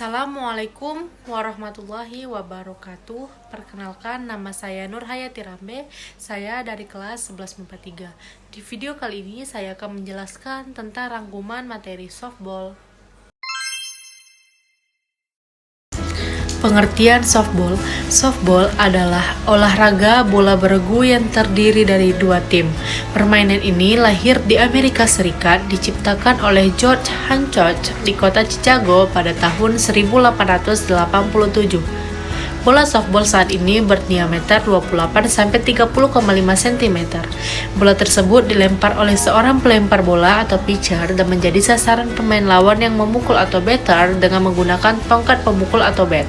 Assalamualaikum warahmatullahi wabarakatuh. Perkenalkan, nama saya Nur Hayati Rambe. Saya dari kelas 11 MIPA 3. Di video kali ini saya akan menjelaskan tentang rangkuman materi softball. Pengertian softball. Softball adalah olahraga bola beregu yang terdiri dari dua tim. Permainan ini lahir di Amerika Serikat, diciptakan oleh George Hancock di kota Chicago pada tahun 1887. Bola softball saat ini berdiameter 28-30,5 cm. Bola tersebut dilempar oleh seorang pelempar bola atau pitcher dan menjadi sasaran pemain lawan yang memukul atau batter dengan menggunakan tongkat pemukul atau bat.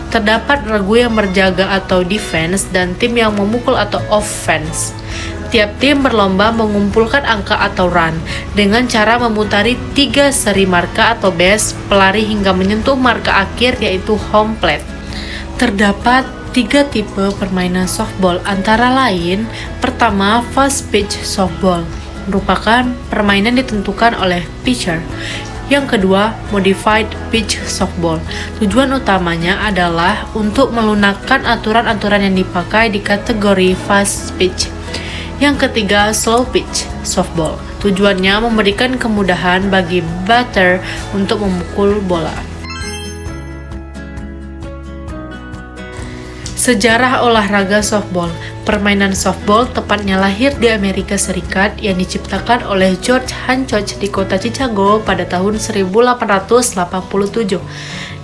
Terdapat regu yang berjaga atau defense dan tim yang memukul atau offense. Tiap tim berlomba mengumpulkan angka atau run dengan cara memutari 3 seri marka atau base pelari hingga menyentuh marka akhir yaitu home plate. Terdapat 3 tipe permainan softball antara lain, pertama fast pitch softball, merupakan permainan ditentukan oleh pitcher. Yang kedua, modified pitch softball. Tujuan utamanya adalah untuk melunakkan aturan-aturan yang dipakai di kategori fast pitch. Yang ketiga, slow pitch softball. Tujuannya memberikan kemudahan bagi batter untuk memukul bola. Sejarah olahraga softball. Permainan softball tepatnya lahir di Amerika Serikat yang diciptakan oleh George Hancock di kota Chicago pada tahun 1887.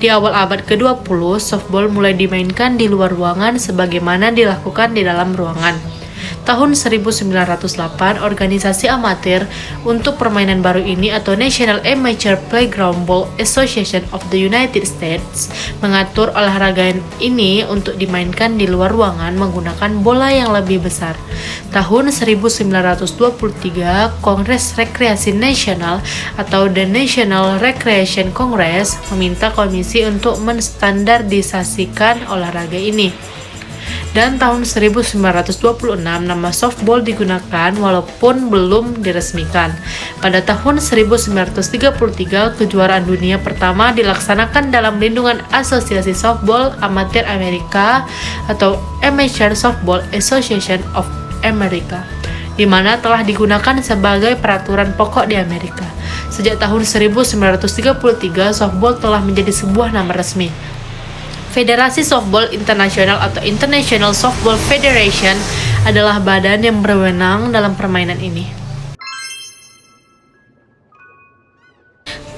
Di awal abad ke-20, softball mulai dimainkan di luar ruangan sebagaimana dilakukan di dalam ruangan. Tahun 1908, organisasi amatir untuk permainan baru ini atau National Amateur Playground Ball Association of the United States mengatur olahraga ini untuk dimainkan di luar ruangan menggunakan bola yang lebih besar. Tahun 1923, Kongres Rekreasi Nasional atau The National Recreation Congress meminta komisi untuk menstandardisasikan olahraga ini. Dan tahun 1926 nama softball digunakan walaupun belum diresmikan. Pada tahun 1933 kejuaraan dunia pertama dilaksanakan dalam lindungan Asosiasi Softball Amatir Amerika atau Amateur Softball Association of America, di mana telah digunakan sebagai peraturan pokok di Amerika. Sejak tahun 1933 softball telah menjadi sebuah nama resmi. Federasi Softball Internasional atau International Softball Federation adalah badan yang berwenang dalam permainan ini.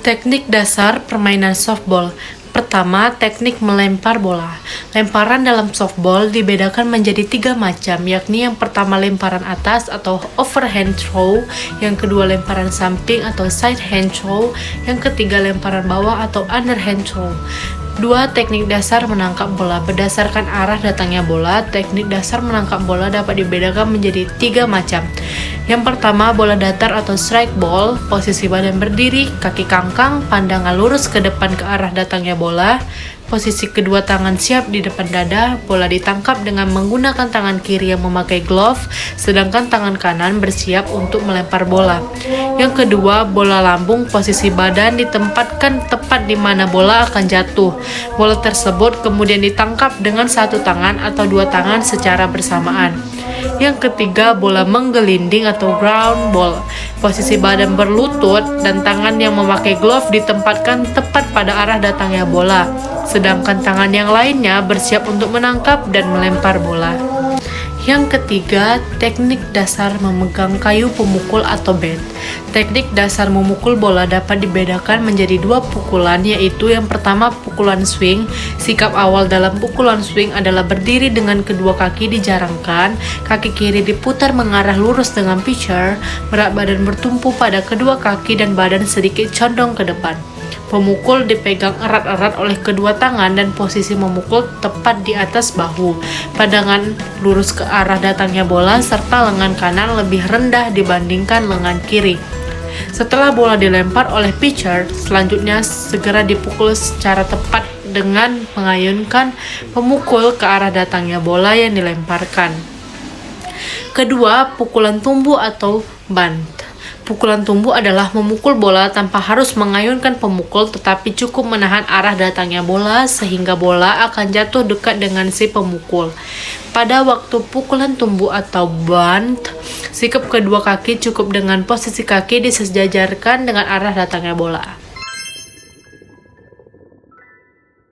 Teknik dasar permainan softball. Pertama, teknik melempar bola. Lemparan dalam softball dibedakan menjadi 3 macam, yakni yang pertama lemparan atas atau overhand throw, yang kedua lemparan samping atau side hand throw, yang ketiga lemparan bawah atau underhand throw. 2. Teknik dasar menangkap bola. Berdasarkan arah datangnya bola, teknik dasar menangkap bola dapat dibedakan menjadi 3 macam. Yang pertama, bola datar atau strike ball, posisi badan berdiri, kaki kangkang, pandangan lurus ke depan ke arah datangnya bola. Posisi kedua, tangan siap di depan dada, bola ditangkap dengan menggunakan tangan kiri yang memakai glove, sedangkan tangan kanan bersiap untuk melempar bola. Yang kedua, bola lambung, posisi badan ditempatkan tepat di mana bola akan jatuh. Bola tersebut kemudian ditangkap dengan satu tangan atau 2 tangan secara bersamaan. Yang ketiga, bola menggelinding atau ground ball. Posisi badan berlutut dan tangan yang memakai glove ditempatkan tepat pada arah datangnya bola, sedangkan tangan yang lainnya bersiap untuk menangkap dan melempar bola. Yang ketiga, teknik dasar memegang kayu pemukul atau bat. Teknik dasar memukul bola dapat dibedakan menjadi 2 pukulan, yaitu yang pertama pukulan swing. Sikap awal dalam pukulan swing adalah berdiri dengan kedua kaki dijarangkan, kaki kiri diputar mengarah lurus dengan pitcher, berat badan bertumpu pada kedua kaki dan badan sedikit condong ke depan. Pemukul dipegang erat-erat oleh kedua tangan dan posisi memukul tepat di atas bahu. Pandangan lurus ke arah datangnya bola serta lengan kanan lebih rendah dibandingkan lengan kiri. Setelah bola dilempar oleh pitcher, selanjutnya segera dipukul secara tepat dengan mengayunkan pemukul ke arah datangnya bola yang dilemparkan. Kedua, pukulan tumbuh atau bunt. Pukulan tumbuh adalah memukul bola tanpa harus mengayunkan pemukul, tetapi cukup menahan arah datangnya bola sehingga bola akan jatuh dekat dengan si pemukul. Pada waktu pukulan tumbuh atau bunt, sikap kedua kaki cukup dengan posisi kaki disejajarkan dengan arah datangnya bola.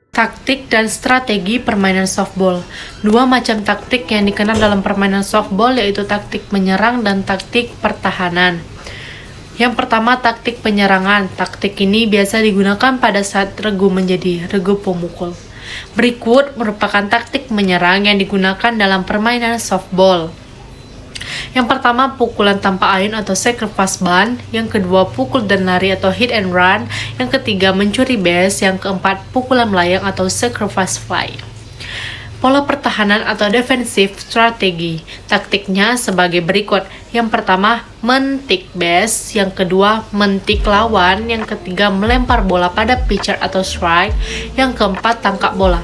Taktik dan strategi permainan softball. Dua macam taktik yang dikenal dalam permainan softball yaitu taktik menyerang dan taktik pertahanan. Yang pertama, taktik penyerangan. Taktik ini biasa digunakan pada saat regu menjadi regu pemukul. Berikut merupakan taktik menyerang yang digunakan dalam permainan softball. Yang pertama, pukulan tanpa ayun atau sacrifice bunt. Yang kedua, pukul dan lari atau hit and run. Yang ketiga, mencuri base. Yang keempat, pukulan melayang atau sacrifice fly. Pola pertahanan atau defensive strategi. Taktiknya sebagai berikut. Yang pertama, mentik base. Yang kedua, mentik lawan. Yang ketiga, melempar bola pada pitcher atau strike. Yang keempat, tangkap bola.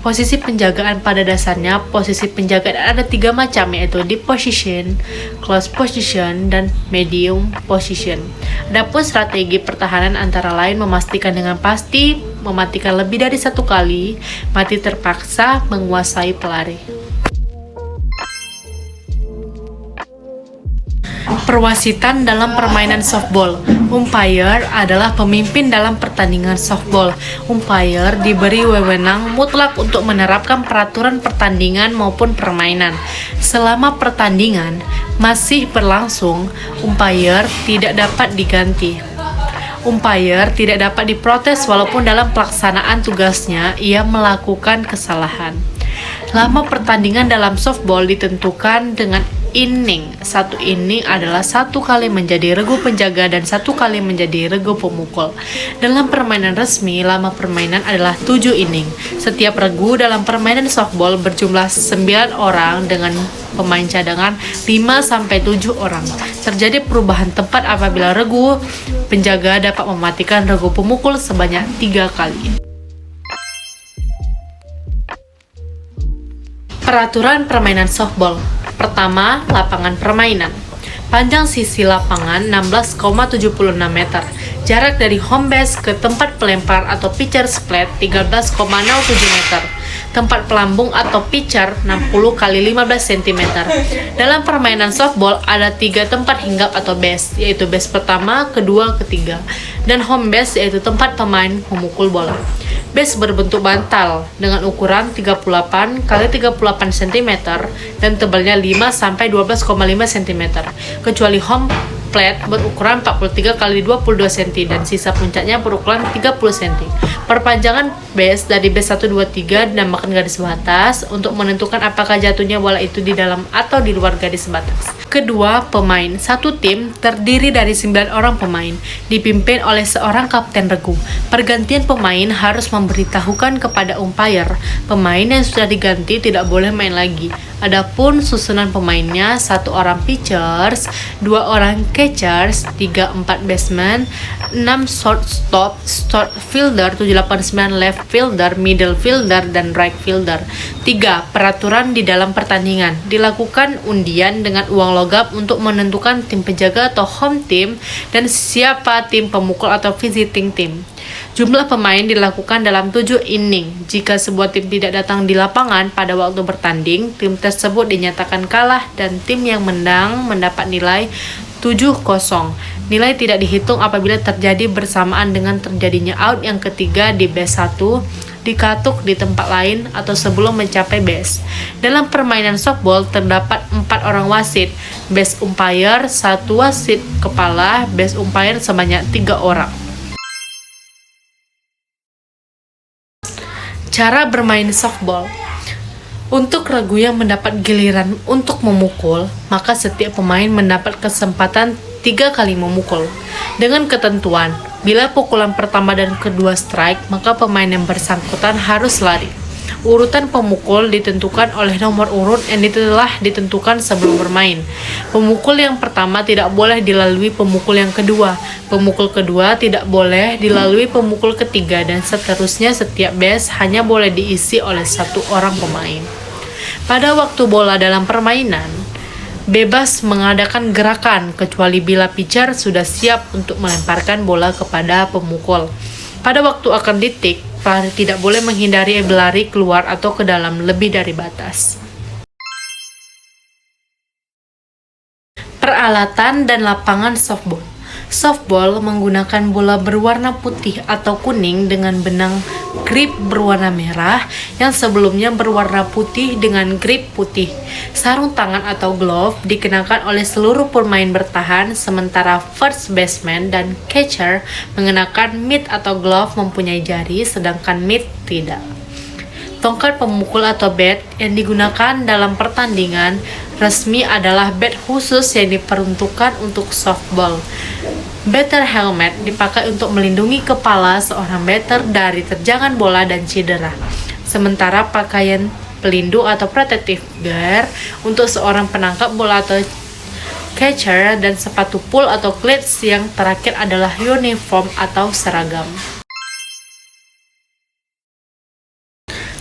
Posisi penjagaan pada dasarnya, posisi penjagaan ada 3 macam, yaitu deep position, close position, dan medium position. Adapun strategi pertahanan antara lain memastikan dengan pasti, mematikan lebih dari 1 kali, mati terpaksa, menguasai pelari. Perwasitan dalam permainan softball. Umpire adalah pemimpin dalam pertandingan softball. Umpire diberi wewenang mutlak untuk menerapkan peraturan pertandingan maupun permainan. Selama pertandingan masih berlangsung, umpire tidak dapat diganti. Umpire tidak dapat diprotes walaupun dalam pelaksanaan tugasnya ia melakukan kesalahan. Lama pertandingan dalam softball ditentukan dengan inning. 1 inning adalah 1 kali menjadi regu penjaga dan 1 kali menjadi regu pemukul. Dalam permainan resmi, lama permainan adalah 7 inning. Setiap regu dalam permainan softball berjumlah 9 orang dengan pemain cadangan 5-7 orang. Terjadi perubahan tempat apabila regu penjaga dapat mematikan regu pemukul sebanyak 3 kali. Peraturan permainan softball. Pertama, lapangan permainan. Panjang sisi lapangan 16,76 meter. Jarak dari home base ke tempat pelempar atau pitcher plate 13,07 meter. Tempat pelambung atau pitcher 60 x 15 cm. Dalam permainan softball ada 3 tempat hinggap atau base, yaitu base pertama, kedua, ketiga, dan home base yaitu tempat pemain memukul bola. Base berbentuk bantal dengan ukuran 38 x 38 cm dan tebalnya 5-12,5 cm, kecuali home plate berukuran 43 x 22 cm dan sisa puncaknya berukuran 30 cm. Perpanjangan base dari base 1, 2, 3 dinamakan garis batas untuk menentukan apakah jatuhnya bola itu di dalam atau di luar garis batas. Kedua, pemain. Satu tim terdiri dari 9 orang pemain, dipimpin oleh seorang kapten regu. Pergantian pemain harus memberitahukan kepada umpire pemain yang sudah diganti tidak boleh main lagi. Adapun susunan pemainnya, 1 orang pitchers, 2 orang catchers, 3-4 baseman, 6 shortstop, short fielder, 7-8-9 left fielder, middle fielder, dan right fielder. 3. Peraturan di dalam pertandingan. Dilakukan undian dengan uang logam untuk menentukan tim penjaga atau home team dan siapa tim pemukul atau visiting team. Jumlah pemain dilakukan dalam 7 inning. Jika sebuah tim tidak datang di lapangan pada waktu bertanding, tim tersebut dinyatakan kalah dan tim yang menang mendapat nilai 7-0. Nilai tidak dihitung apabila terjadi bersamaan dengan terjadinya out yang ketiga di base 1, dikatuk di tempat lain atau sebelum mencapai base. Dalam permainan softball terdapat 4 orang wasit, base umpire, 1 wasit kepala, base umpire sebanyak 3 orang. Cara bermain softball. Untuk regu yang mendapat giliran untuk memukul, maka setiap pemain mendapat kesempatan 3 kali memukul. Dengan ketentuan, bila pukulan pertama dan kedua strike, maka pemain yang bersangkutan harus lari. Urutan pemukul ditentukan oleh nomor urut yang telah ditentukan sebelum bermain. Pemukul yang pertama tidak boleh dilalui pemukul yang kedua. Pemukul kedua tidak boleh dilalui pemukul ketiga dan seterusnya. Setiap base hanya boleh diisi oleh 1 orang pemain. Pada waktu bola dalam permainan bebas mengadakan gerakan kecuali bila pitcher sudah siap untuk melemparkan bola kepada pemukul. Pada waktu akan ditik, pelari tidak boleh menghindari berlari keluar atau ke dalam lebih dari batas. Peralatan dan lapangan softball. Softball menggunakan bola berwarna putih atau kuning dengan benang grip berwarna merah yang sebelumnya berwarna putih dengan grip putih. Sarung tangan atau glove dikenakan oleh seluruh pemain bertahan, sementara first baseman dan catcher mengenakan mitt atau glove mempunyai jari, sedangkan mitt tidak. Tongkat pemukul atau bat yang digunakan dalam pertandingan resmi adalah bat khusus yang diperuntukkan untuk softball. Batter helmet dipakai untuk melindungi kepala seorang batter dari terjangan bola dan cedera. Sementara pakaian pelindung atau protective gear untuk seorang penangkap bola atau catcher, dan sepatu pull atau cleats yang terakhir adalah uniform atau seragam.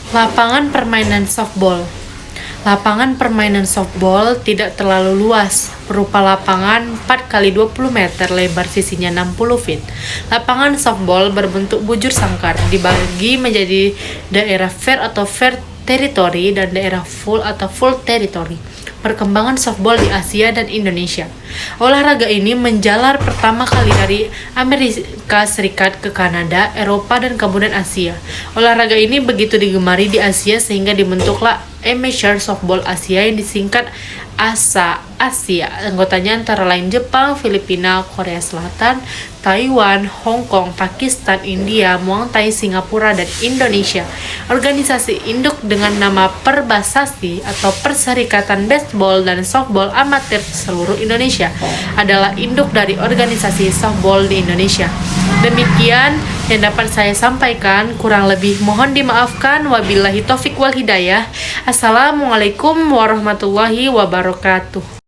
Lapangan permainan softball. Lapangan permainan softball tidak terlalu luas, berupa lapangan 4x20 meter, lebar sisinya 60 feet. Lapangan softball berbentuk bujur sangkar, dibagi menjadi daerah fair atau fair territory dan daerah full atau full territory. Perkembangan softball di Asia dan Indonesia. Olahraga ini menjalar pertama kali dari Amerika Serikat ke Kanada, Eropa, dan kemudian Asia. Olahraga ini begitu digemari di Asia sehingga dibentuklah Amateur Softball Asia yang disingkat ASA Asia. Anggotanya antara lain Jepang, Filipina, Korea Selatan, Taiwan, Hong Kong, Pakistan, India, Muang Thai, Singapura, dan Indonesia. Organisasi induk dengan nama Perbasasi atau Perserikatan Baseball dan Softball Amatir seluruh Indonesia adalah induk dari organisasi softball di Indonesia. Demikian yang dapat saya sampaikan, kurang lebih mohon dimaafkan. Wabillahi taufik wal hidayah. Assalamualaikum warahmatullahi wabarakatuh.